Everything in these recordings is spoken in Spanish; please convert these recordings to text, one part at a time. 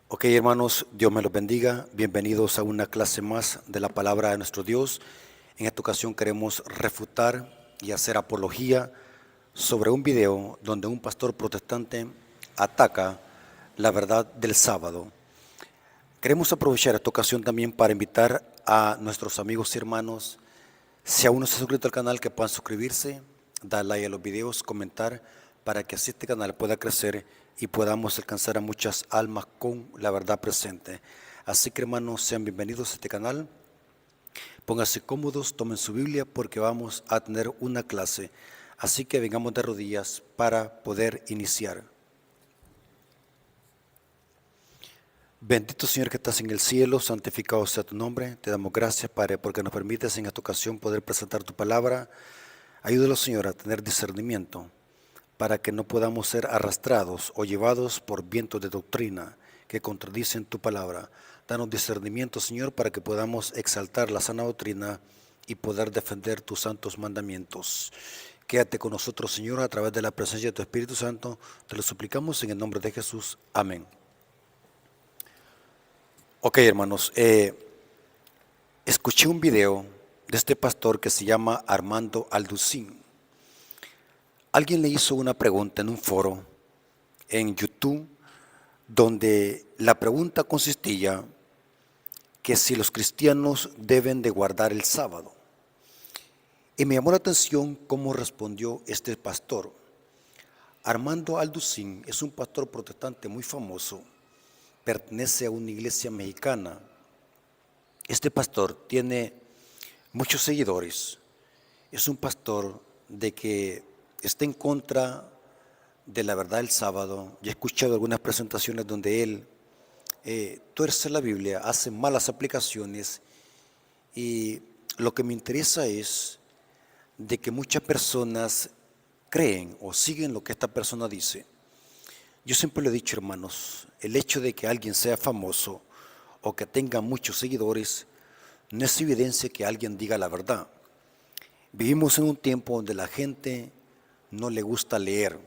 Ok, hermanos, Dios me los bendiga. Bienvenidos a una clase más de la palabra de nuestro Dios. En esta ocasión queremos refutar y hacer apología sobre un video donde un pastor protestante ataca la verdad del sábado. Queremos aprovechar esta ocasión también para invitar a nuestros amigos y hermanos, si aún no se ha suscrito al canal, que puedan suscribirse, dar like a los videos, comentar, para que así este canal pueda crecer y podamos alcanzar a muchas almas con la verdad presente. Así que, hermanos, sean bienvenidos a este canal. Pónganse cómodos, tomen su Biblia porque vamos a tener una clase. Así que vengamos de rodillas para poder iniciar. Bendito Señor que estás en el cielo, santificado sea tu nombre. Te damos gracias, Padre, porque nos permites en esta ocasión poder presentar tu palabra. Ayúdalo, Señor, a tener discernimiento para que no podamos ser arrastrados o llevados por vientos de doctrina que contradicen tu palabra. Danos discernimiento, Señor, para que podamos exaltar la sana doctrina y poder defender tus santos mandamientos. Quédate con nosotros, Señor, a través de la presencia de tu Espíritu Santo. Te lo suplicamos en el nombre de Jesús. Amén. Ok, hermanos, escuché un video de este pastor que se llama Armando Alducín. Alguien le hizo una pregunta en un foro en YouTube donde la pregunta consistía que si los cristianos deben de guardar el sábado. Y me llamó la atención cómo respondió este pastor. Armando Alducín es un pastor protestante muy famoso, pertenece a una iglesia mexicana. Este pastor tiene muchos seguidores, es un pastor de que está en contra de la verdad del sábado. Ya he escuchado algunas presentaciones donde él tuerce la Biblia, hace malas aplicaciones, y lo que me interesa es de que muchas personas creen o siguen lo que esta persona dice. Yo siempre le he dicho, hermanos, el hecho de que alguien sea famoso o que tenga muchos seguidores no es evidencia que alguien diga la verdad. Vivimos en un tiempo donde la gente no le gusta leer,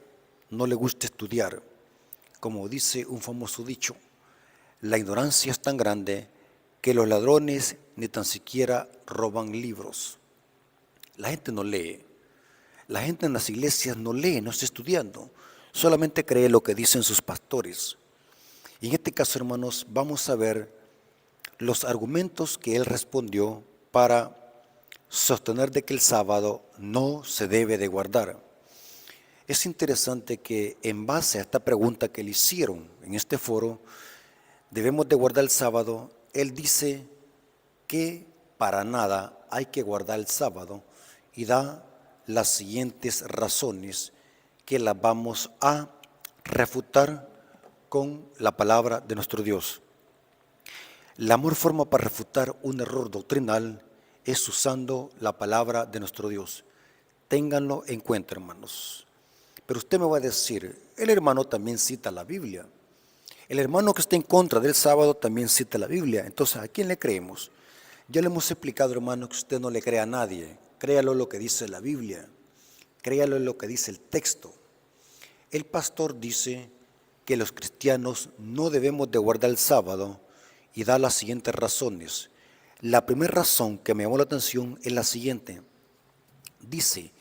no le gusta estudiar. Como dice un famoso dicho, la ignorancia es tan grande que los ladrones ni tan siquiera roban libros. La gente no lee. La gente en las iglesias no lee, no está estudiando. Solamente cree lo que dicen sus pastores. Y en este caso, hermanos, vamos a ver los argumentos que él respondió para sostener de que el sábado no se debe de guardar. Es interesante que en base a esta pregunta que le hicieron en este foro, debemos de guardar el sábado, él dice que para nada hay que guardar el sábado y da las siguientes razones que las vamos a refutar con la palabra de nuestro Dios. La mejor forma para refutar un error doctrinal es usando la palabra de nuestro Dios. Ténganlo en cuenta, hermanos. Pero usted me va a decir, el hermano también cita la Biblia. El hermano que está en contra del sábado también cita la Biblia. Entonces, ¿a quién le creemos? Ya le hemos explicado, hermano, que usted no le crea a nadie. Créalo lo que dice la Biblia. Créalo lo que dice el texto. El pastor dice que los cristianos no debemos de guardar el sábado y da las siguientes razones. La primera razón que me llamó la atención es la siguiente. Dice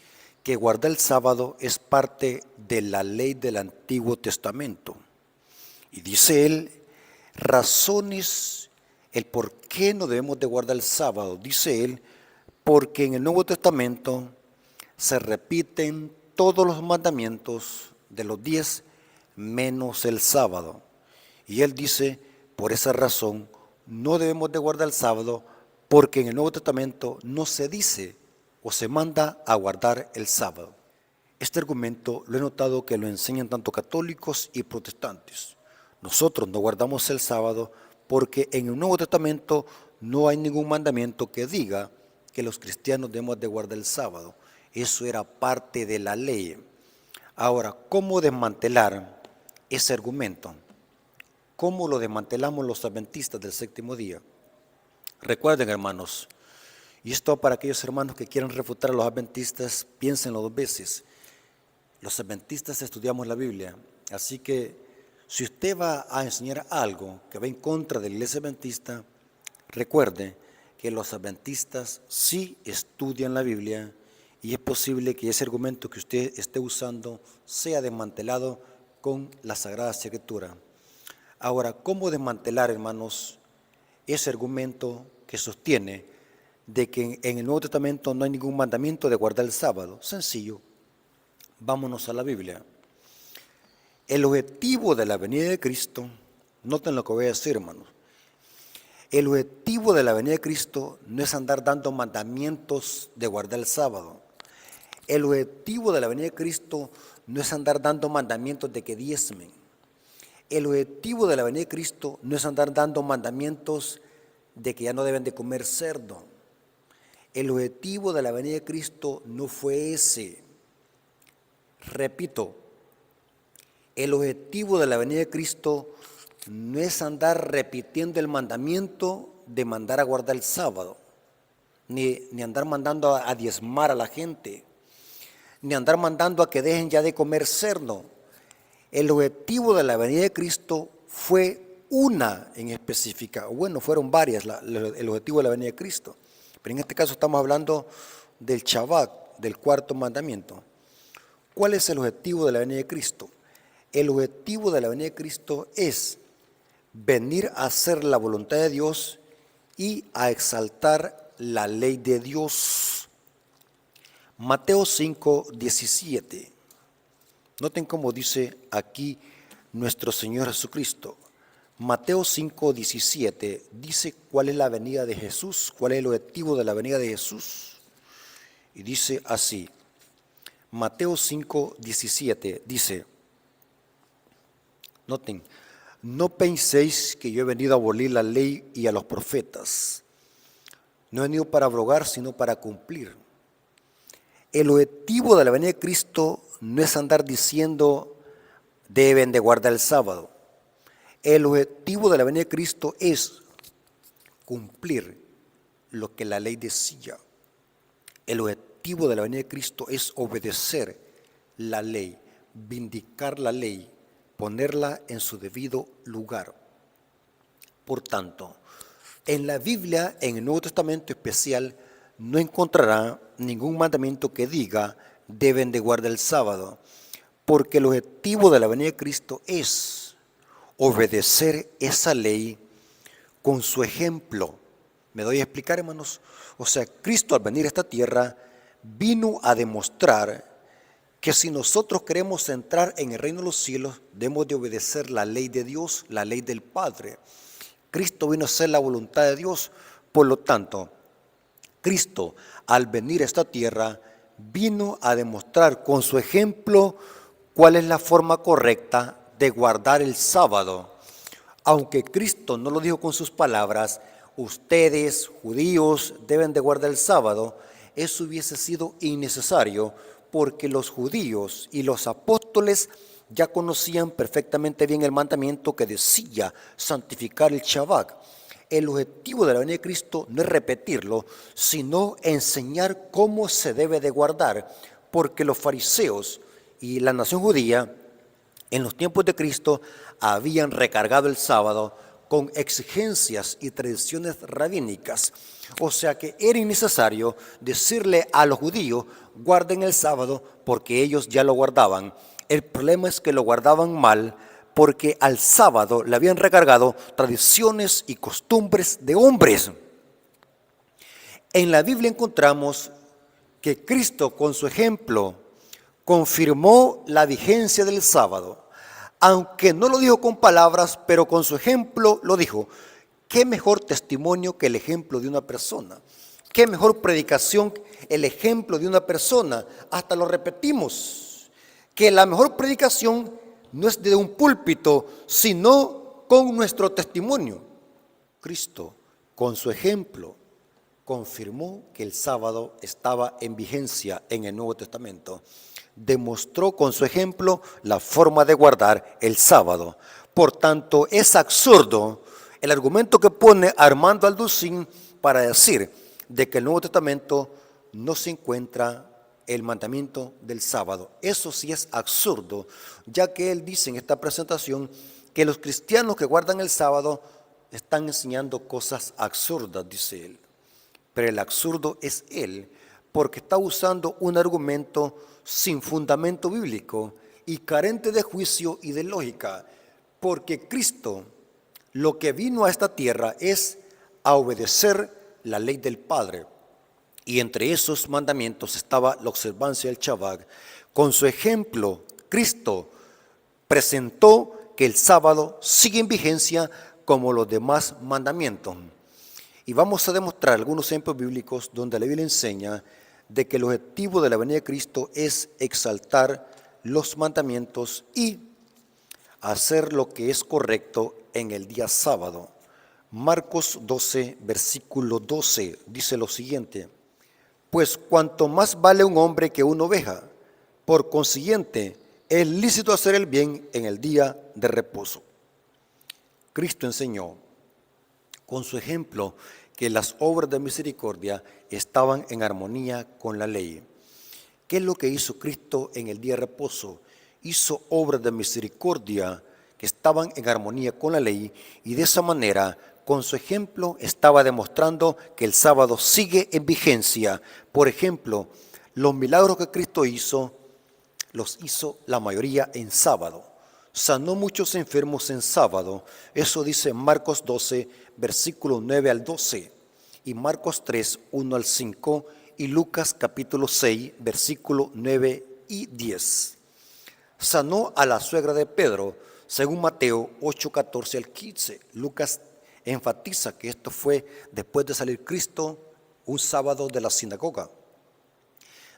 que guardar el sábado es parte de la ley del Antiguo Testamento. Y dice él, razones, el por qué no debemos de guardar el sábado. Dice él, porque en el Nuevo Testamento se repiten todos los mandamientos de los 10 menos el sábado. Y él dice, por esa razón, no debemos de guardar el sábado porque en el Nuevo Testamento no se dice o se manda a guardar el sábado. Este argumento lo he notado que lo enseñan tanto católicos y protestantes. Nosotros no guardamos el sábado porque en el Nuevo Testamento no hay ningún mandamiento que diga que los cristianos debemos de guardar el sábado. Eso era parte de la ley. Ahora, ¿cómo desmantelar ese argumento? ¿Cómo lo desmantelamos los adventistas del séptimo día? Recuerden, hermanos, y esto para aquellos hermanos que quieran refutar a los adventistas, piénsenlo 2 veces. Los adventistas estudiamos la Biblia, así que Si usted va a enseñar algo que va en contra de la iglesia adventista, recuerde que los adventistas sí estudian la Biblia y es posible que ese argumento que usted esté usando sea desmantelado con la Sagrada Escritura. Ahora, ¿cómo desmantelar, hermanos, ese argumento que sostiene de que en el Nuevo Testamento no hay ningún mandamiento de guardar el sábado? Sencillo, vámonos a la Biblia. El objetivo de la venida de Cristo, noten lo que voy a decir, hermanos. El objetivo de la venida de Cristo no es andar dando mandamientos de guardar el sábado. El objetivo de la venida de Cristo no es andar dando mandamientos de que diezmen. El objetivo de la venida de Cristo no es andar dando mandamientos de que ya no deben de comer cerdo. El objetivo de la venida de Cristo no fue ese. Repito, el objetivo de la venida de Cristo no es andar repitiendo el mandamiento de mandar a guardar el sábado, ni andar mandando a diezmar a la gente, ni andar mandando a que dejen ya de comer cerdo. El objetivo de la venida de Cristo fue una en específica, o bueno, fueron varias el objetivo de la venida de Cristo, pero en este caso estamos hablando del Shabbat, del cuarto mandamiento. ¿Cuál es el objetivo de la venida de Cristo? El objetivo de la venida de Cristo es venir a hacer la voluntad de Dios y a exaltar la ley de Dios. Mateo 5, 17. Noten cómo dice aquí nuestro Señor Jesucristo. Mateo 5, 17 dice cuál es la venida de Jesús, cuál es el objetivo de la venida de Jesús. Y dice así, Mateo 5, 17 dice, noten, no penséis que yo he venido a abolir la ley y a los profetas. No he venido para abrogar, sino para cumplir. El objetivo de la venida de Cristo no es andar diciendo deben de guardar el sábado. El objetivo de la venida de Cristo es cumplir lo que la ley decía. El objetivo de la venida de Cristo es obedecer la ley, vindicar la ley, ponerla en su debido lugar. Por tanto, en la Biblia, en el Nuevo Testamento especial, no encontrará ningún mandamiento que diga deben de guardar el sábado, porque el objetivo de la venida de Cristo es obedecer esa ley con su ejemplo. ¿Me doy a explicar, hermanos? O sea, Cristo al venir a esta tierra vino a demostrar que si nosotros queremos entrar en el reino de los cielos, debemos de obedecer la ley de Dios, la ley del Padre. Cristo vino a hacer la voluntad de Dios, por lo tanto, Cristo al venir a esta tierra vino a demostrar con su ejemplo cuál es la forma correcta de guardar el sábado. Aunque Cristo no lo dijo con sus palabras, ustedes, judíos, deben de guardar el sábado, eso hubiese sido innecesario porque los judíos y los apóstoles ya conocían perfectamente bien el mandamiento que decía santificar el Shabbat. El objetivo de la venida de Cristo no es repetirlo, sino enseñar cómo se debe de guardar, porque los fariseos y la nación judía en los tiempos de Cristo habían recargado el sábado con exigencias y tradiciones rabínicas. O sea que era innecesario decirle a los judíos, guarden el sábado, porque ellos ya lo guardaban. El problema es que lo guardaban mal, porque al sábado le habían recargado tradiciones y costumbres de hombres. En la Biblia encontramos que Cristo, con su ejemplo, confirmó la vigencia del sábado. Aunque no lo dijo con palabras, pero con su ejemplo lo dijo. ¿Qué mejor testimonio que el ejemplo de una persona? ¿Qué mejor predicación el ejemplo de una persona? Hasta lo repetimos, que la mejor predicación no es de un púlpito, sino con nuestro testimonio. Cristo, con su ejemplo, confirmó que el sábado estaba en vigencia en el Nuevo Testamento. Demostró con su ejemplo la forma de guardar el sábado. Por tanto, es absurdo el argumento que pone Armando Alducín para decir de que en el Nuevo Testamento no se encuentra el mandamiento del sábado. Eso sí es absurdo, ya que él dice en esta presentación que los cristianos que guardan el sábado están enseñando cosas absurdas, dice él. Pero el absurdo es él, porque está usando un argumento sin fundamento bíblico y carente de juicio y de lógica, porque Cristo lo que vino a esta tierra es a obedecer la ley del Padre. Y entre esos mandamientos estaba la observancia del Shabbat. Con su ejemplo, Cristo presentó que el sábado sigue en vigencia como los demás mandamientos. Y vamos a demostrar algunos ejemplos bíblicos donde la Biblia enseña de que el objetivo de la venida de Cristo es exaltar los mandamientos y hacer lo que es correcto en el día sábado. Marcos 12, versículo 12, dice lo siguiente: pues cuanto más vale un hombre que una oveja, por consiguiente, es lícito hacer el bien en el día de reposo. Cristo enseñó con su ejemplo que las obras de misericordia estaban en armonía con la ley. ¿Qué es lo que hizo Cristo en el día de reposo? Hizo obras de misericordia que estaban en armonía con la ley, y de esa manera, con su ejemplo, estaba demostrando que el sábado sigue en vigencia. Por ejemplo, los milagros que Cristo hizo, los hizo la mayoría en sábado. Sanó muchos enfermos en sábado. Eso dice Marcos 12, versículo 9 al 12. Y Marcos 3, 1 al 5. Y Lucas capítulo 6, versículo 9 y 10. Sanó a la suegra de Pedro, según Mateo 8, 14 al 15. Lucas enfatiza que esto fue después de salir Cristo un sábado de la sinagoga.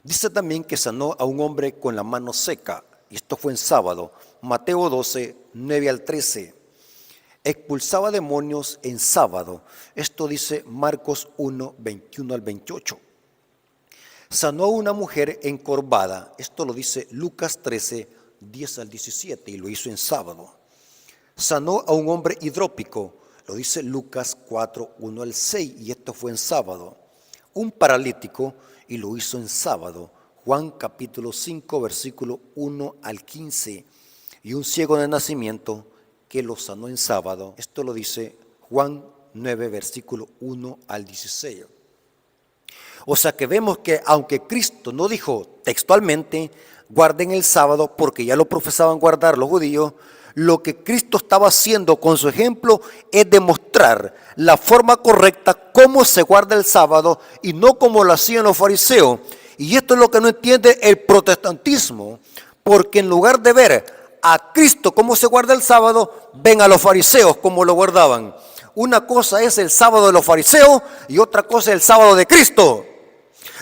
Dice también que sanó a un hombre con la mano seca, y esto fue en sábado. Mateo 12, 9 al 13. Expulsaba demonios en sábado. Esto dice Marcos 1, 21 al 28. Sanó a una mujer encorvada. Esto lo dice Lucas 13, 10 al 17, y lo hizo en sábado. Sanó a un hombre hidrópico. Lo dice Lucas 4, 1 al 6, y esto fue en sábado. Un paralítico, y lo hizo en sábado. Juan capítulo 5, versículo 1 al 15. Y un ciego de nacimiento, que lo sanó en sábado. Esto lo dice Juan 9, versículo 1 al 16. O sea que vemos que aunque Cristo no dijo textualmente, guarden el sábado, porque ya lo profesaban guardar los judíos, lo que Cristo estaba haciendo con su ejemplo es demostrar la forma correcta cómo se guarda el sábado y no como lo hacían los fariseos. Y esto es lo que no entiende el protestantismo, porque en lugar de ver a Cristo cómo se guarda el sábado, ven a los fariseos cómo lo guardaban. Una cosa es el sábado de los fariseos y otra cosa es el sábado de Cristo.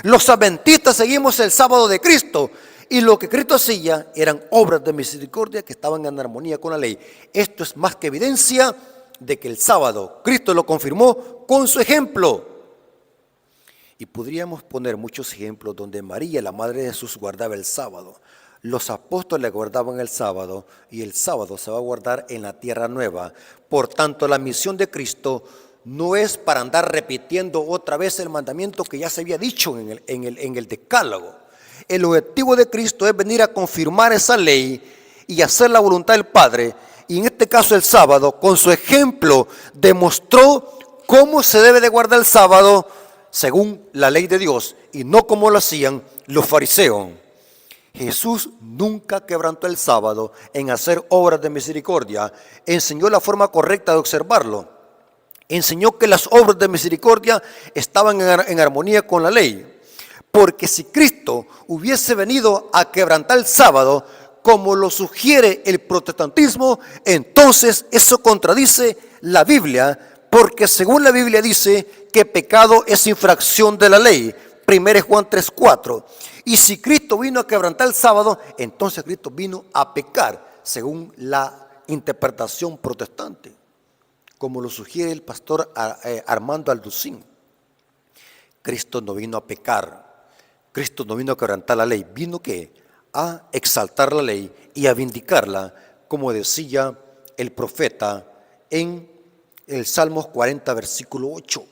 Los adventistas seguimos el sábado de Cristo, y lo que Cristo hacía eran obras de misericordia que estaban en armonía con la ley. Esto es más que evidencia de que el sábado Cristo lo confirmó con su ejemplo. Y podríamos poner muchos ejemplos donde María, la madre de Jesús, guardaba el sábado. Los apóstoles guardaban el sábado, y el sábado se va a guardar en la tierra nueva. Por tanto, la misión de Cristo no es para andar repitiendo otra vez el mandamiento que ya se había dicho en el decálogo. El objetivo de Cristo es venir a confirmar esa ley y hacer la voluntad del Padre. Y en este caso el sábado, con su ejemplo, demostró cómo se debe de guardar el sábado según la ley de Dios, y no como lo hacían los fariseos. Jesús nunca quebrantó el sábado en hacer obras de misericordia. Enseñó la forma correcta de observarlo. Enseñó que las obras de misericordia estaban en armonía con la ley. Porque si Cristo hubiese venido a quebrantar el sábado, como lo sugiere el protestantismo, entonces eso contradice la Biblia, porque según la Biblia dice que pecado es infracción de la ley. 1 Juan 3, 4. Y si Cristo vino a quebrantar el sábado, entonces Cristo vino a pecar, según la interpretación protestante, como lo sugiere el pastor Armando Alducín. Cristo no vino a pecar. Cristo no vino a quebrantar la ley, vino ¿qué? A exaltar la ley y a vindicarla, como decía el profeta en el Salmos 40, versículo 8.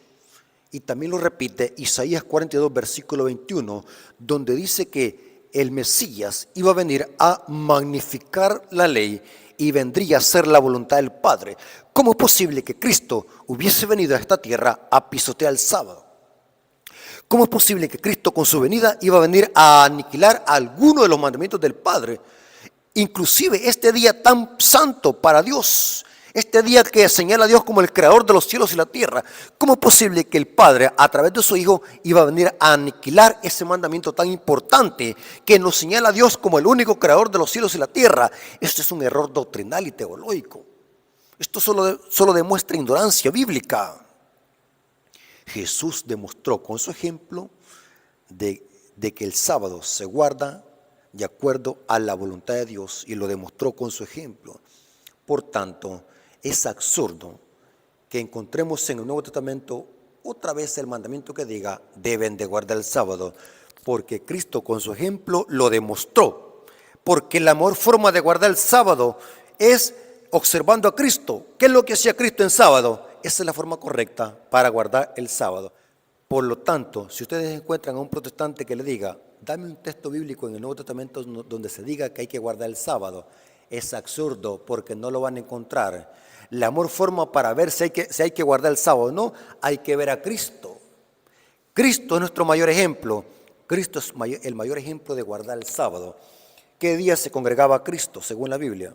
Y también lo repite Isaías 42, versículo 21, donde dice que el Mesías iba a venir a magnificar la ley y vendría a ser la voluntad del Padre. ¿Cómo es posible que Cristo hubiese venido a esta tierra a pisotear el sábado? ¿Cómo es posible que Cristo con su venida iba a venir a aniquilar alguno de los mandamientos del Padre? Inclusive este día tan santo para Dios, este día que señala a Dios como el creador de los cielos y la tierra. ¿Cómo es posible que el Padre a través de su Hijo iba a venir a aniquilar ese mandamiento tan importante que nos señala a Dios como el único creador de los cielos y la tierra? Esto es un error doctrinal y teológico. Esto solo demuestra ignorancia bíblica. Jesús demostró con su ejemplo de que el sábado se guarda de acuerdo a la voluntad de Dios, y lo demostró con su ejemplo. Por tanto, es absurdo que encontremos en el Nuevo Testamento otra vez el mandamiento que diga deben de guardar el sábado, porque Cristo con su ejemplo lo demostró. Porque la mejor forma de guardar el sábado es observando a Cristo. ¿Qué es lo que hacía Cristo en sábado? Esa es la forma correcta para guardar el sábado. Por lo tanto, si ustedes encuentran a un protestante que le diga, dame un texto bíblico en el Nuevo Testamento donde se diga que hay que guardar el sábado, es absurdo, porque no lo van a encontrar. La mejor forma para ver si hay que guardar el sábado o no, hay que ver a Cristo. Cristo es nuestro mayor ejemplo. Cristo es el mayor ejemplo de guardar el sábado. ¿Qué día se congregaba Cristo según la Biblia?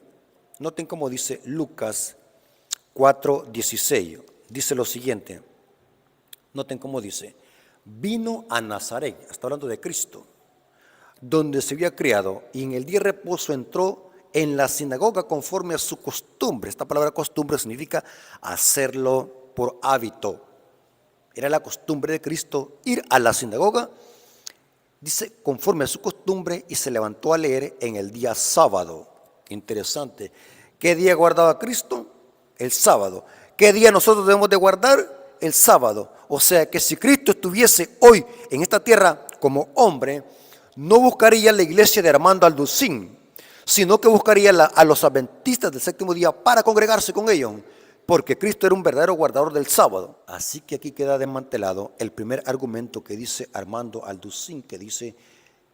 Noten cómo dice Lucas 4:16. Dice lo siguiente. Noten cómo dice. Vino a Nazaret, está hablando de Cristo, donde se había criado, y en el día de reposo entró en la sinagoga conforme a su costumbre. Esta palabra costumbre significa hacerlo por hábito. Era la costumbre de Cristo ir a la sinagoga, dice, conforme a su costumbre, y se levantó a leer en el día sábado. Interesante. ¿Qué día guardaba Cristo? El sábado. ¿Qué día nosotros debemos de guardar? El sábado. O sea que si Cristo estuviese hoy en esta tierra como hombre, no buscaría la iglesia de Armando Alducín, sino que buscaría a los adventistas del séptimo día para congregarse con ellos, porque Cristo era un verdadero guardador del sábado. Así que aquí queda desmantelado el primer argumento que dice Armando Alducín, que dice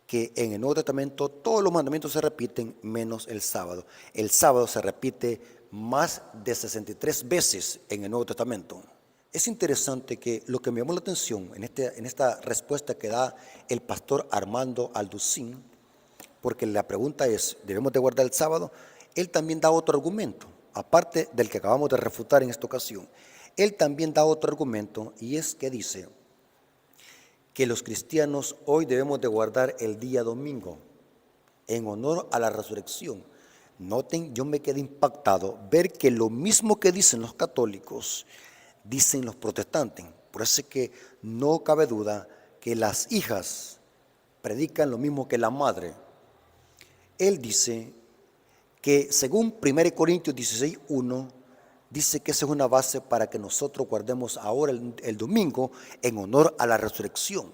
que en el Nuevo Testamento todos los mandamientos se repiten menos el sábado. El sábado se repite más de 63 veces en el Nuevo Testamento. Es interesante que lo que me llamó la atención en esta respuesta que da el pastor Armando Alducín, porque la pregunta es, ¿debemos de guardar el sábado? Él también da otro argumento, aparte del que acabamos de refutar en esta ocasión. Él también da otro argumento, y es que dice que los cristianos hoy debemos de guardar el día domingo en honor a la resurrección. Noten, yo me quedé impactado ver que lo mismo que dicen los católicos, dicen los protestantes. Por eso es que no cabe duda que las hijas predican lo mismo que la madre. Él dice que según 1 Corintios 16:1, dice que esa es una base para que nosotros guardemos ahora el domingo en honor a la resurrección.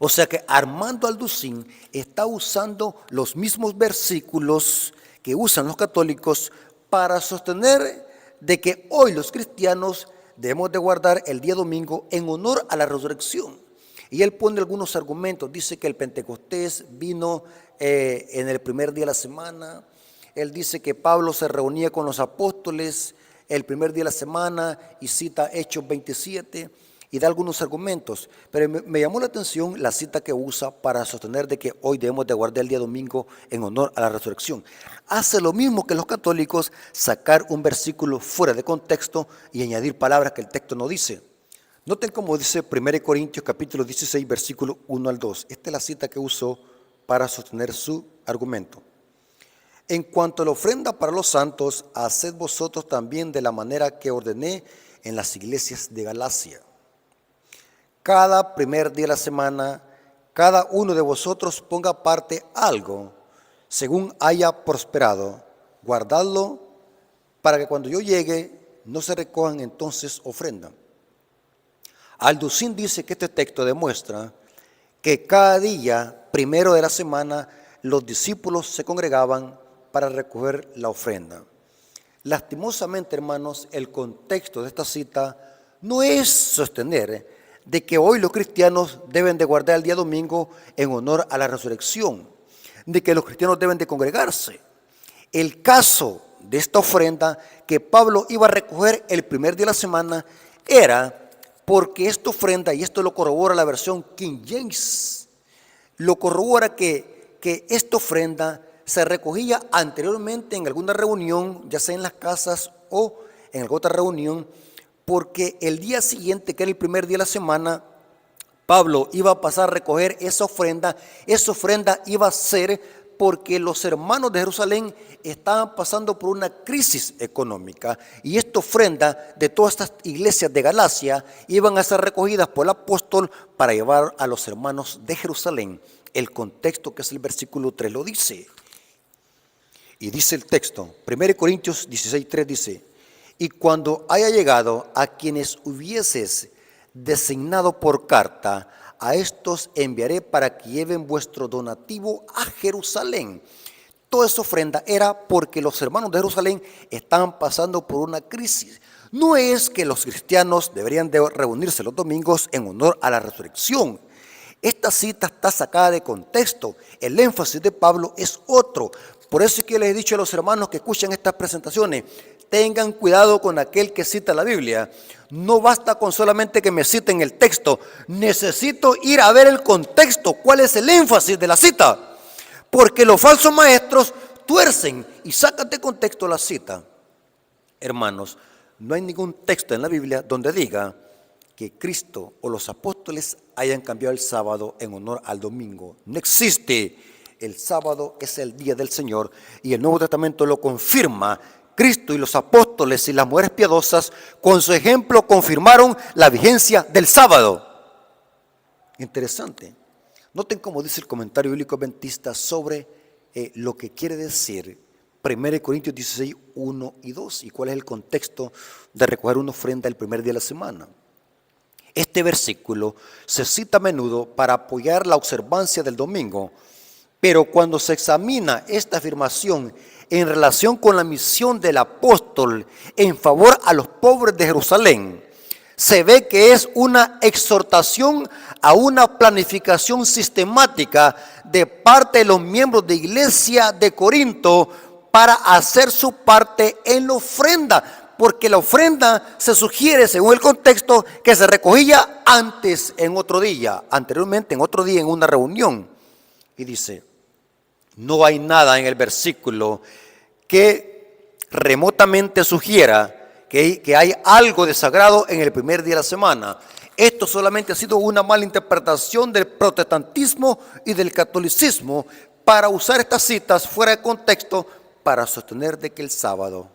O sea que Armando Alducín está usando los mismos versículos que usan los católicos para sostener de que hoy los cristianos debemos de guardar el día domingo en honor a la resurrección. Y él pone algunos argumentos, dice que el Pentecostés vino en el primer día de la semana. Él dice que Pablo se reunía con los apóstoles el primer día de la semana y cita Hechos 27 y da algunos argumentos. Pero me llamó la atención la cita que usa para sostener de que hoy debemos de guardar el día domingo en honor a la resurrección. Hace lo mismo que los católicos, sacar un versículo fuera de contexto y añadir palabras que el texto no dice. Noten cómo dice 1 Corintios capítulo 16, versículo 1 al 2. Esta es la cita que usó para sostener su argumento. En cuanto a la ofrenda para los santos, haced vosotros también de la manera que ordené en las iglesias de Galacia. Cada primer día de la semana, cada uno de vosotros ponga aparte algo, según haya prosperado. Guardadlo para que cuando yo llegue no se recojan entonces ofrenda. Alducín dice que este texto demuestra que cada día, primero de la semana, los discípulos se congregaban para recoger la ofrenda. Lastimosamente, hermanos, el contexto de esta cita no es sostener de que hoy los cristianos deben de guardar el día domingo en honor a la resurrección, de que los cristianos deben de congregarse. El caso de esta ofrenda que Pablo iba a recoger el primer día de la semana era porque esta ofrenda, y esto lo corrobora la versión King James, lo corrobora que esta ofrenda se recogía anteriormente en alguna reunión, ya sea en las casas o en alguna otra reunión, porque el día siguiente, que era el primer día de la semana, Pablo iba a pasar a recoger esa ofrenda iba a ser porque los hermanos de Jerusalén estaban pasando por una crisis económica y esta ofrenda de todas estas iglesias de Galacia iban a ser recogidas por el apóstol para llevar a los hermanos de Jerusalén. El contexto, que es el versículo 3, lo dice. Y dice el texto, 1 Corintios 16:3 dice: y cuando haya llegado a quienes hubieses designado por carta, a estos enviaré para que lleven vuestro donativo a Jerusalén. Toda esa ofrenda era porque los hermanos de Jerusalén estaban pasando por una crisis. No es que los cristianos deberían de reunirse los domingos en honor a la resurrección. Esta cita está sacada de contexto. El énfasis de Pablo es otro. Por eso es que les he dicho a los hermanos que escuchan estas presentaciones: tengan cuidado con aquel que cita la Biblia. No basta con solamente que me citen el texto. Necesito ir a ver el contexto. ¿Cuál es el énfasis de la cita? Porque los falsos maestros tuercen y sacan de contexto la cita. Hermanos, no hay ningún texto en la Biblia donde diga que Cristo o los apóstoles hayan cambiado el sábado en honor al domingo. No existe. El sábado es el día del Señor y el Nuevo Testamento lo confirma. Cristo y los apóstoles y las mujeres piadosas con su ejemplo confirmaron la vigencia del sábado. Interesante. Noten cómo dice el comentario bíblico adventista sobre lo que quiere decir 1 Corintios 16, 1 y 2 y cuál es el contexto de recoger una ofrenda el primer día de la semana. Este versículo se cita a menudo para apoyar la observancia del domingo, pero cuando se examina esta afirmación en relación con la misión del apóstol en favor a los pobres de Jerusalén, se ve que es una exhortación a una planificación sistemática de parte de los miembros de iglesia de Corinto para hacer su parte en la ofrenda, porque la ofrenda se sugiere, según el contexto, que se recogía antes en otro día, anteriormente en otro día en una reunión. Y dice: no hay nada en el versículo que remotamente sugiera que hay algo de sagrado en el primer día de la semana. Esto solamente ha sido una mala interpretación del protestantismo y del catolicismo para usar estas citas fuera de contexto para sostener de que el sábado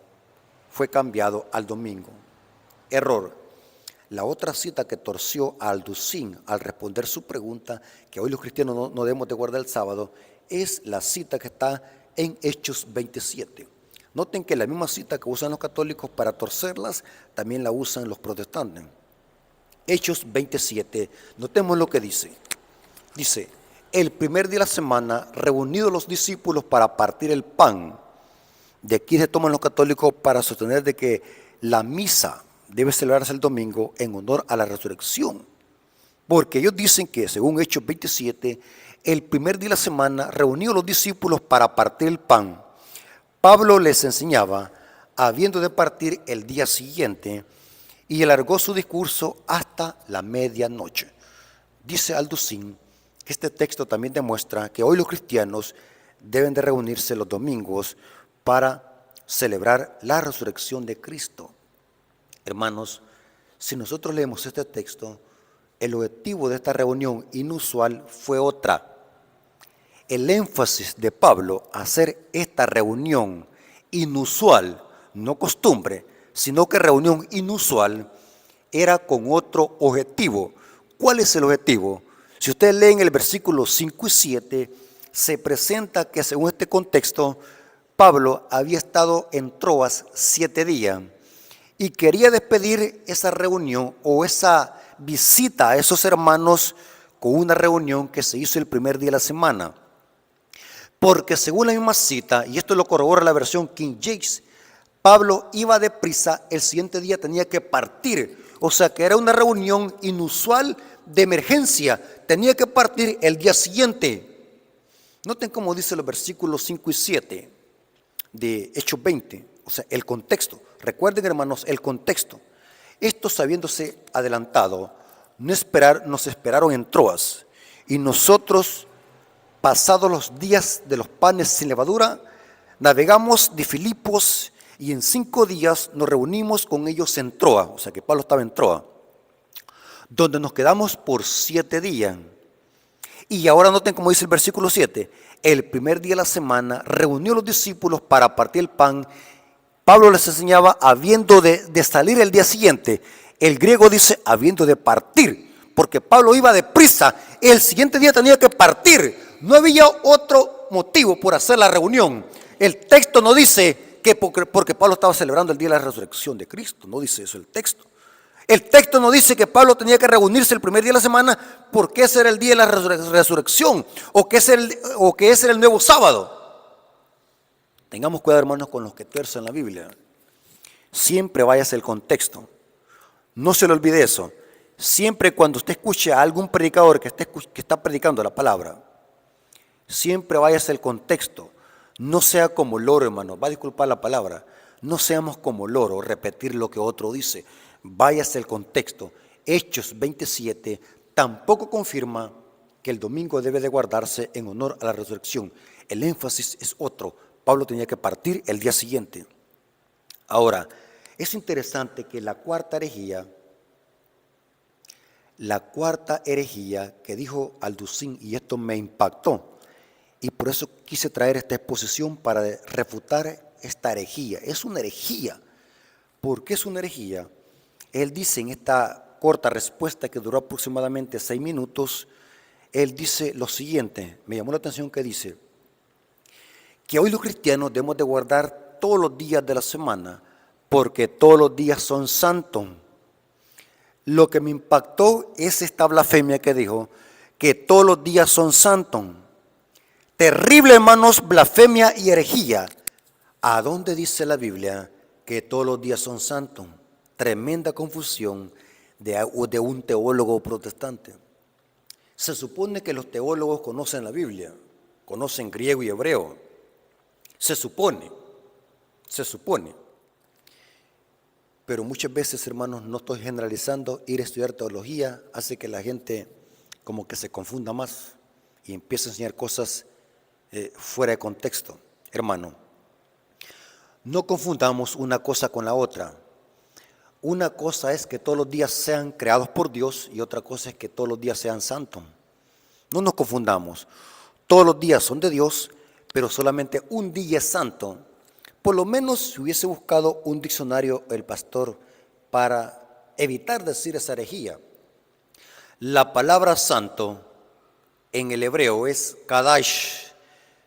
fue cambiado al domingo. Error. La otra cita que torció a Alducín al responder su pregunta, que hoy los cristianos no debemos de guardar el sábado, es la cita que está en Hechos 27. Noten que la misma cita que usan los católicos para torcerlas, también la usan los protestantes. Hechos 27, notemos lo que dice. Dice: el primer día de la semana, reunidos los discípulos para partir el pan. De aquí se toman los católicos para sostener de que la misa debe celebrarse el domingo en honor a la resurrección. Porque ellos dicen que, según Hechos 27, el primer día de la semana, reunidos los discípulos para partir el pan, Pablo les enseñaba, habiendo de partir el día siguiente, y alargó su discurso hasta la medianoche. Dice Alducín que este texto también demuestra que hoy los cristianos deben de reunirse los domingos para celebrar la resurrección de Cristo. Hermanos, si nosotros leemos este texto, el objetivo de esta reunión inusual fue otra. El énfasis de Pablo a hacer esta reunión inusual, no costumbre, sino que reunión inusual, era con otro objetivo. ¿Cuál es el objetivo? Si ustedes leen el versículo 5 y 7, se presenta que según este contexto, Pablo había estado en Troas 7 días y quería despedir esa reunión o esa visita a esos hermanos con una reunión que se hizo el primer día de la semana. Porque según la misma cita, y esto lo corrobora la versión King James, Pablo iba deprisa, el siguiente día tenía que partir. O sea que era una reunión inusual de emergencia, tenía que partir el día siguiente. Noten cómo dice los versículos 5 y 7. de Hechos 20, o sea, el contexto. Recuerden, hermanos, el contexto. Estos, habiéndose adelantado, nos esperaron en Troas, y nosotros, pasados los días de los panes sin levadura, navegamos de Filipos, y en 5 días nos reunimos con ellos en Troa, o sea que Pablo estaba en Troa, donde nos quedamos por 7 días. Y ahora noten como dice el versículo 7, el primer día de la semana reunió a los discípulos para partir el pan. Pablo les enseñaba habiendo de salir el día siguiente. El griego dice habiendo de partir, porque Pablo iba deprisa. El siguiente día tenía que partir. No había otro motivo por hacer la reunión. El texto no dice que porque Pablo estaba celebrando el día de la resurrección de Cristo. No dice eso el texto. El texto no dice que Pablo tenía que reunirse el primer día de la semana porque ese era el día de la resurrección o que ese era el nuevo sábado. Tengamos cuidado, hermanos, con los que tuercen la Biblia. Siempre váyase el contexto. No se le olvide eso. Siempre cuando usted escuche a algún predicador que está predicando la palabra, siempre váyase el contexto. No sea como loro, hermano. Va a disculpar la palabra. No seamos como loro, repetir lo que otro dice. Váyase el contexto. Hechos 27 tampoco confirma que el domingo debe de guardarse en honor a la resurrección. El énfasis es otro. Pablo tenía que partir el día siguiente. Ahora, es interesante que la cuarta herejía que dijo Alducín, y esto me impactó, y por eso quise traer esta exposición para refutar esta herejía. Es una herejía. ¿Por qué es una herejía? Él dice en esta corta respuesta que duró aproximadamente 6 minutos, él dice lo siguiente, me llamó la atención que dice, que hoy los cristianos debemos de guardar todos los días de la semana, porque todos los días son santos. Lo que me impactó es esta blasfemia que dijo, que todos los días son santos. Terrible, hermanos, blasfemia y herejía. ¿A dónde dice la Biblia que todos los días son santos? Tremenda confusión de un teólogo protestante. Se supone que los teólogos conocen la Biblia, conocen griego y hebreo. Se supone. Pero muchas veces, hermanos, no estoy generalizando, ir a estudiar teología hace que la gente como que se confunda más y empiece a enseñar cosas fuera de contexto. Hermano, no confundamos una cosa con la otra. Una cosa es que todos los días sean creados por Dios y otra cosa es que todos los días sean santos. No nos confundamos. Todos los días son de Dios, pero solamente un día es santo. Por lo menos si hubiese buscado un diccionario el pastor para evitar decir esa herejía. La palabra santo en el hebreo es kadash,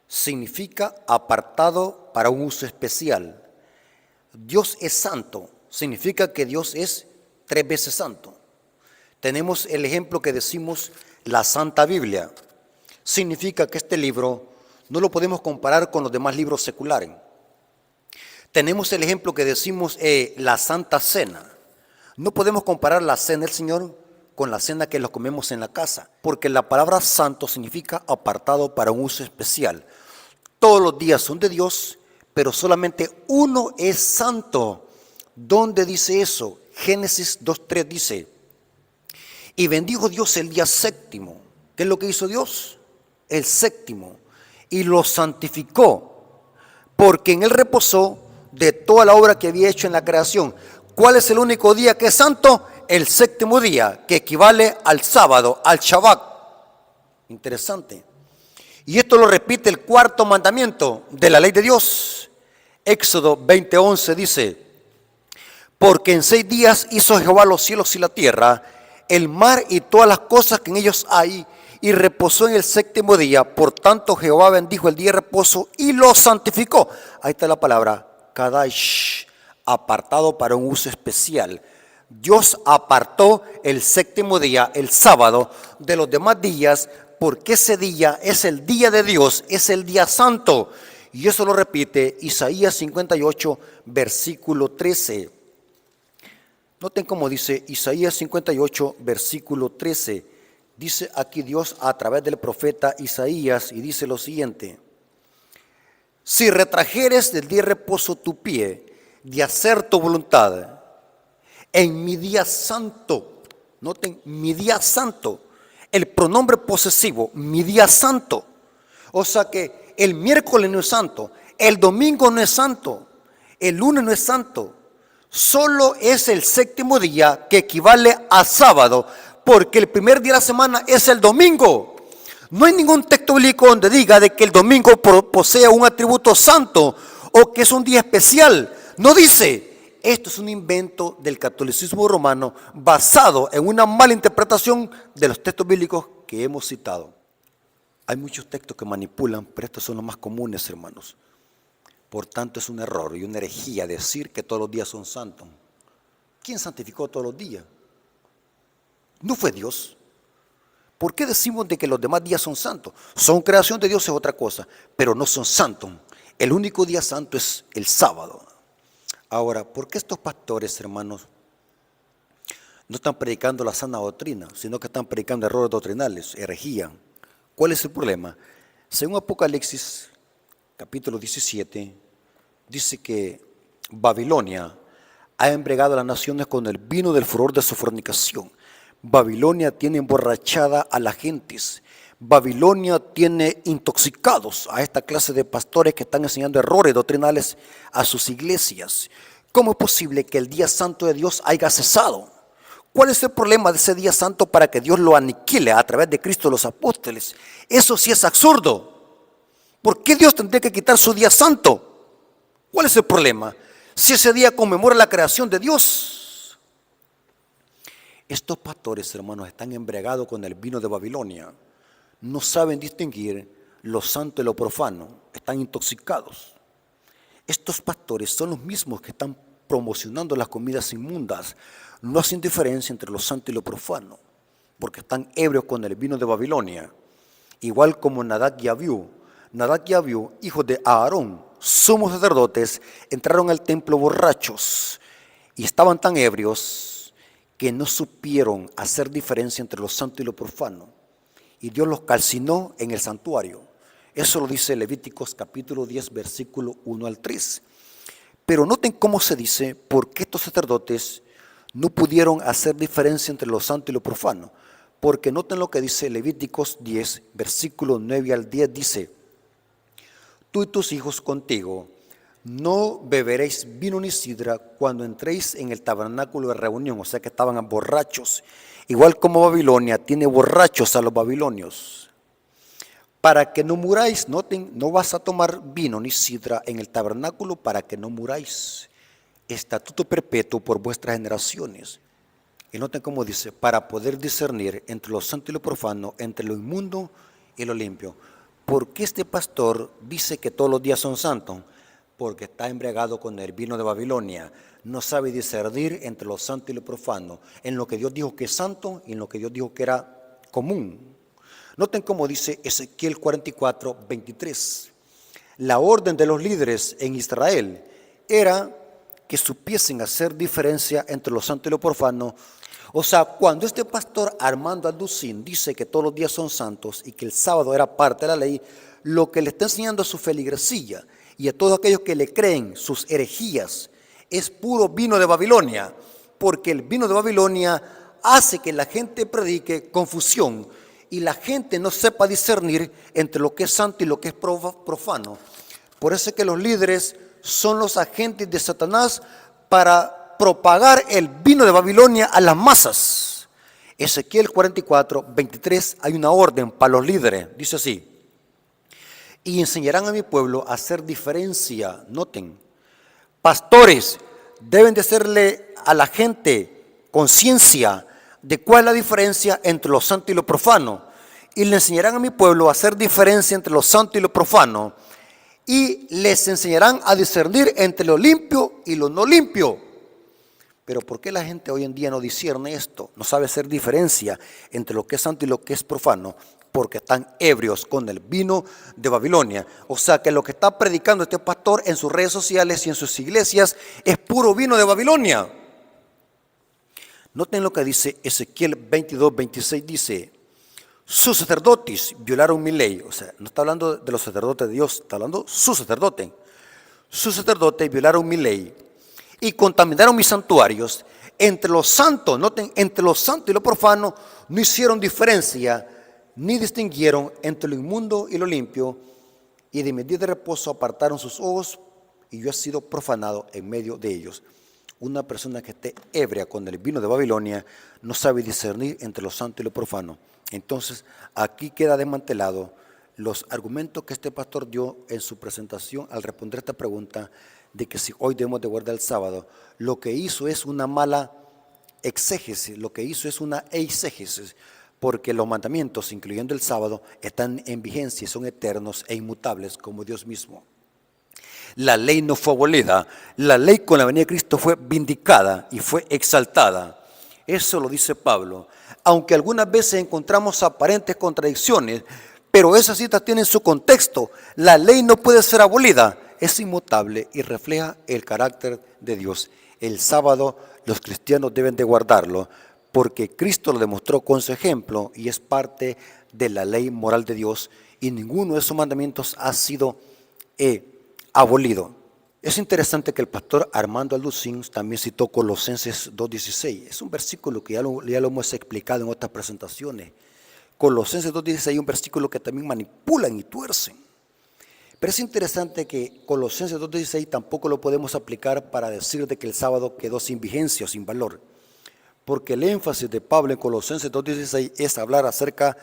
significa apartado para un uso especial. Dios es santo. Significa que Dios es 3 veces santo. Tenemos el ejemplo que decimos la Santa Biblia. Significa que este libro no lo podemos comparar con los demás libros seculares. Tenemos el ejemplo que decimos la Santa Cena. No podemos comparar la cena del Señor con la cena que lo comemos en la casa, porque la palabra santo significa apartado para un uso especial. Todos los días son de Dios, pero solamente uno es santo. ¿Dónde dice eso? Génesis 2:3 dice, y bendijo Dios el día séptimo. ¿Qué es lo que hizo Dios? El séptimo. Y lo santificó, porque en él reposó de toda la obra que había hecho en la creación. ¿Cuál es el único día que es santo? El séptimo día, que equivale al sábado, al Shabbat. Interesante. Y esto lo repite el 4º mandamiento de la ley de Dios. Éxodo 20:11 dice, porque en 6 días hizo Jehová los cielos y la tierra, el mar y todas las cosas que en ellos hay, y reposó en el séptimo día. Por tanto, Jehová bendijo el día de reposo y lo santificó. Ahí está la palabra, kadash, apartado para un uso especial. Dios apartó el séptimo día, el sábado, de los demás días, porque ese día es el día de Dios, es el día santo. Y eso lo repite Isaías 58, versículo 13. Noten cómo dice Isaías 58, versículo 13. Dice aquí Dios a través del profeta Isaías y dice lo siguiente. si retrajeres del día de reposo tu pie de hacer tu voluntad en mi día santo, noten, mi día santo, el pronombre posesivo, mi día santo, o sea que el miércoles no es santo, el domingo no es santo, el lunes no es santo, solo es el séptimo día que equivale a sábado, porque el primer día de la semana es el domingo. No hay ningún texto bíblico donde diga de que el domingo posea un atributo santo o que es un día especial. No dice. Esto es un invento del catolicismo romano basado en una mala interpretación de los textos bíblicos que hemos citado. Hay muchos textos que manipulan, pero estos son los más comunes, hermanos. Por tanto, es un error y una herejía decir que todos los días son santos. ¿Quién santificó todos los días? No fue Dios. ¿Por qué decimos de que los demás días son santos? Son creación de Dios, es otra cosa, pero no son santos. El único día santo es el sábado. Ahora, ¿por qué estos pastores, hermanos, no están predicando la sana doctrina, sino que están predicando errores doctrinales, herejía? ¿Cuál es el problema? Según Apocalipsis, capítulo 17, dice que Babilonia ha embriagado a las naciones con el vino del furor de su fornicación. Babilonia tiene emborrachada a las gentes. Babilonia tiene intoxicados a esta clase de pastores que están enseñando errores doctrinales a sus iglesias. ¿Cómo es posible que el día santo de Dios haya cesado? ¿Cuál es el problema de ese día santo para que Dios lo aniquile a través de Cristo los apóstoles? Eso sí es absurdo. ¿Por qué Dios tendría que quitar su día santo? ¿Cuál es el problema? Si ese día conmemora la creación de Dios. Estos pastores, hermanos, están embriagados con el vino de Babilonia. No saben distinguir lo santo y lo profano, están intoxicados. Estos pastores son los mismos que están promocionando las comidas inmundas, no hacen diferencia entre lo santo y lo profano, porque están ebrios con el vino de Babilonia, igual como Nadab y Abiú. Nadab y Abiú, hijos de Aarón, sumos sacerdotes, entraron al templo borrachos y estaban tan ebrios que no supieron hacer diferencia entre lo santo y lo profano. Y Dios los calcinó en el santuario. Eso lo dice Levíticos capítulo 10, versículo 1 al 3. Pero noten cómo se dice, por qué estos sacerdotes no pudieron hacer diferencia entre lo santo y lo profano. Porque noten lo que dice Levíticos 10, versículo 9 al 10, dice: tú y tus hijos contigo no beberéis vino ni sidra cuando entréis en el tabernáculo de reunión. O sea que estaban borrachos. Igual como Babilonia tiene borrachos a los babilonios. Para que no muráis, noten, no vas a tomar vino ni sidra en el tabernáculo para que no muráis. Estatuto perpetuo por vuestras generaciones. Y noten cómo dice, para poder discernir entre lo santo y lo profano, entre lo inmundo y lo limpio. ¿Por qué este pastor dice que todos los días son santos? Porque está embriagado con el vino de Babilonia. No sabe discernir entre lo santo y lo profano, en lo que Dios dijo que es santo y en lo que Dios dijo que era común. Noten cómo dice Ezequiel 44, 23. La orden de los líderes en Israel era que supiesen hacer diferencia entre lo santo y lo profano. O sea, cuando este pastor Armando Alducín dice que todos los días son santos y que el sábado era parte de la ley, lo que le está enseñando a su feligresía y a todos aquellos que le creen sus herejías es puro vino de Babilonia, porque el vino de Babilonia hace que la gente predique confusión y la gente no sepa discernir entre lo que es santo y lo que es profano. Por eso es que los líderes son los agentes de Satanás para propagar el vino de Babilonia a las masas. Ezequiel 44, 23, hay una orden para los líderes, dice así: y enseñarán a mi pueblo a hacer diferencia. Noten, pastores deben de hacerle a la gente conciencia de cuál es la diferencia entre lo santo y lo profano. Y le enseñarán a mi pueblo a hacer diferencia entre lo santo y lo profano. Y les enseñarán a discernir entre lo limpio y lo no limpio. Pero ¿por qué la gente hoy en día no discierne esto? No sabe hacer diferencia entre lo que es santo y lo que es profano. Porque están ebrios con el vino de Babilonia. O sea que lo que está predicando este pastor en sus redes sociales y en sus iglesias es puro vino de Babilonia. Noten lo que dice Ezequiel 22, 26, dice: Sus sacerdotes violaron mi ley. O sea, no está hablando de los sacerdotes de Dios, está hablando su sacerdote. Sus sacerdotes violaron mi ley y contaminaron mis santuarios. Entre los santos, noten, entre los santos y lo profano no hicieron diferencia, ni distinguieron entre lo inmundo y lo limpio, y de mi día de reposo apartaron sus ojos, y yo he sido profanado en medio de ellos. Una persona que esté ebria con el vino de Babilonia no sabe discernir entre lo santo y lo profano. Entonces, aquí queda desmantelado los argumentos que este pastor dio en su presentación al responder esta pregunta de que si hoy debemos de guardar el sábado. Lo que hizo es una mala exégesis, lo que hizo es una eisegesis, porque los mandamientos, incluyendo el sábado, están en vigencia y son eternos e inmutables como Dios mismo. La ley no fue abolida, la ley con la venida de Cristo fue vindicada y fue exaltada. Eso lo dice Pablo. Aunque algunas veces encontramos aparentes contradicciones, pero esas citas tienen su contexto. La ley no puede ser abolida, es inmutable y refleja el carácter de Dios. El sábado los cristianos deben de guardarlo, porque Cristo lo demostró con su ejemplo y es parte de la ley moral de Dios, y ninguno de esos mandamientos ha sido abolido. Es interesante que el pastor Armando Alducín también citó Colosenses 2:16. Es un versículo que ya lo hemos explicado en otras presentaciones. Colosenses 2:16 es un versículo que también manipulan y tuercen. Pero es interesante que Colosenses 2:16 tampoco lo podemos aplicar para decir de que el sábado quedó sin vigencia o sin valor. Porque el énfasis de Pablo en Colosenses 2:16 es hablar acerca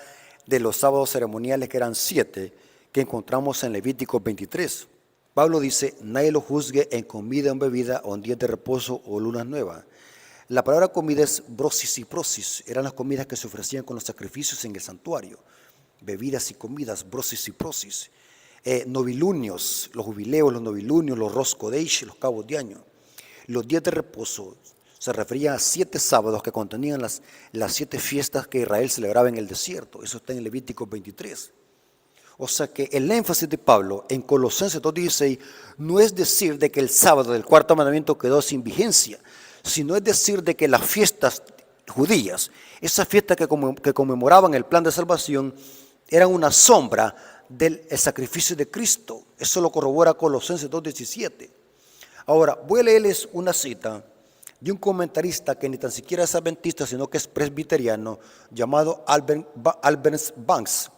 de los sábados ceremoniales, que eran 7, que encontramos en Levítico 23. Pablo dice: nadie lo juzgue en comida o en bebida o en días de reposo o lunas nuevas. La palabra comida es brosis y prosis, eran las comidas que se ofrecían con los sacrificios en el santuario. Bebidas y comidas, brosis y prosis. Novilunios, los jubileos, los novilunios, los Rosh Kodesh, los cabos de año. Los días de reposo se referían a 7 sábados que contenían las 7 fiestas que Israel celebraba en el desierto. Eso está en Levítico 23. O sea que el énfasis de Pablo en Colosenses 2:16 no es decir de que el sábado del cuarto mandamiento quedó sin vigencia, sino es decir de que las fiestas judías, esas fiestas que conmemoraban el plan de salvación, eran una sombra del sacrificio de Cristo. Eso lo corrobora Colosenses 2:17. Ahora, voy a leerles una cita de un comentarista que ni tan siquiera es adventista, sino que es presbiteriano, llamado Albert Banks.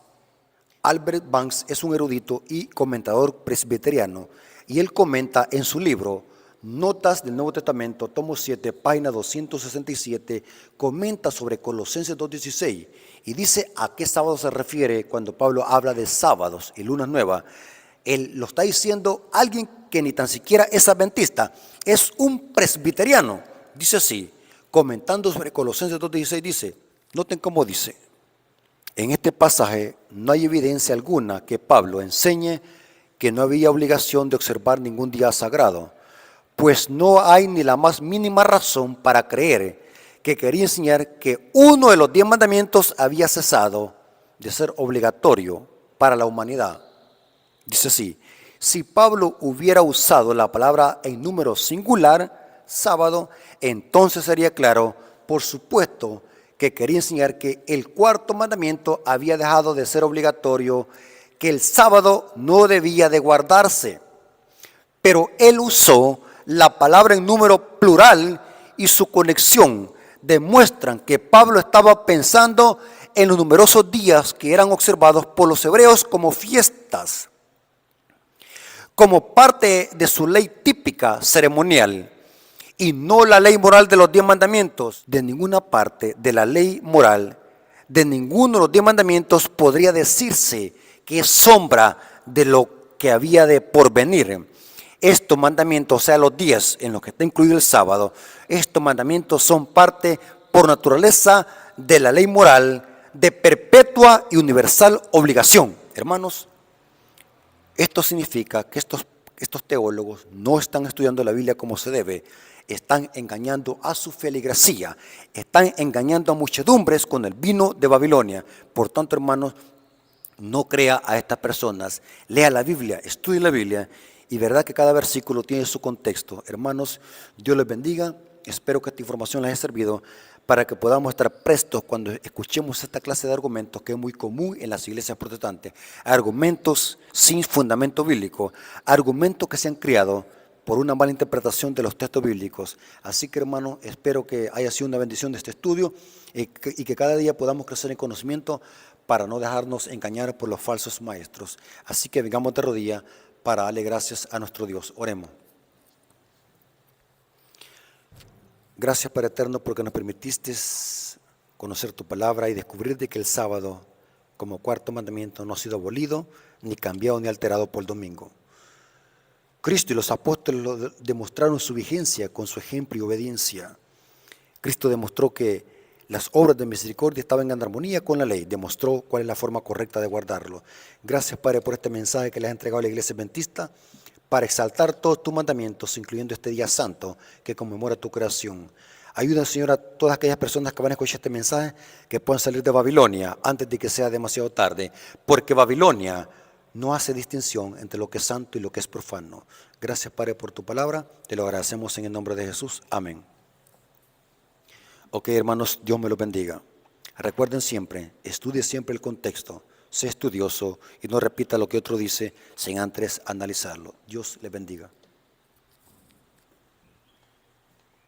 Albert Banks es un erudito y comentador presbiteriano, y él comenta en su libro Notas del Nuevo Testamento, tomo 7, página 267, comenta sobre Colosenses 2:16 y dice a qué sábado se refiere cuando Pablo habla de sábados y lunas nuevas. Él lo está diciendo alguien que ni tan siquiera es adventista, es un presbiteriano. Dice así, comentando sobre Colosenses 2:16, dice, noten cómo dice: en este pasaje no hay evidencia alguna que Pablo enseñe que no había obligación de observar ningún día sagrado, pues no hay ni la más mínima razón para creer que quería enseñar que uno de los 10 mandamientos había cesado de ser obligatorio para la humanidad. Dice así, si Pablo hubiera usado la palabra en número singular, sábado, entonces sería claro, por supuesto, que quería enseñar que el cuarto mandamiento había dejado de ser obligatorio, que el sábado no debía de guardarse. Pero él usó la palabra en número plural y su conexión demuestran que Pablo estaba pensando en los numerosos días que eran observados por los hebreos como fiestas, como parte de su ley típica ceremonial, y no la ley moral de los 10 mandamientos. De ninguna parte de la ley moral, de ninguno de los 10 mandamientos podría decirse que es sombra de lo que había de porvenir. Estos mandamientos, o sea, los 10 en los que está incluido el sábado, estos mandamientos son parte por naturaleza de la ley moral de perpetua y universal obligación. Hermanos, esto significa que estos teólogos no están estudiando la Biblia como se debe, están engañando a su feligresía, están engañando a muchedumbres con el vino de Babilonia. Por tanto, hermanos, no crea a estas personas, lea la Biblia, estudie la Biblia, y verdad que cada versículo tiene su contexto. Hermanos, Dios les bendiga espero que esta información les haya servido para que podamos estar prestos cuando escuchemos esta clase de argumentos que es muy común en las iglesias protestantes. Argumentos sin fundamento bíblico, argumentos que se han creado por una mala interpretación de los textos bíblicos. Así que, hermano, espero que haya sido una bendición de este estudio y que cada día podamos crecer en conocimiento para no dejarnos engañar por los falsos maestros. Así que vengamos de rodillas para darle gracias a nuestro Dios. Oremos. Gracias, Padre eterno, porque nos permitiste conocer tu palabra y descubrir de que el sábado, como cuarto mandamiento, no ha sido abolido, ni cambiado, ni alterado por el domingo. Cristo y los apóstoles demostraron su vigencia con su ejemplo y obediencia. Cristo demostró que las obras de misericordia estaban en armonía con la ley, demostró cuál es la forma correcta de guardarlo. Gracias, Padre, por este mensaje que le has entregado a la Iglesia Adventista para exaltar todos tus mandamientos, incluyendo este día santo que conmemora tu creación. Ayuda, Señor, a todas aquellas personas que van a escuchar este mensaje que puedan salir de Babilonia antes de que sea demasiado tarde, porque Babilonia no hace distinción entre lo que es santo y lo que es profano. Gracias, Padre, por tu palabra. Te lo agradecemos en el nombre de Jesús. Amén. Ok, hermanos, Dios me los bendiga. Recuerden siempre, estudie siempre el contexto, sé estudioso y no repita lo que otro dice sin antes analizarlo. Dios les bendiga.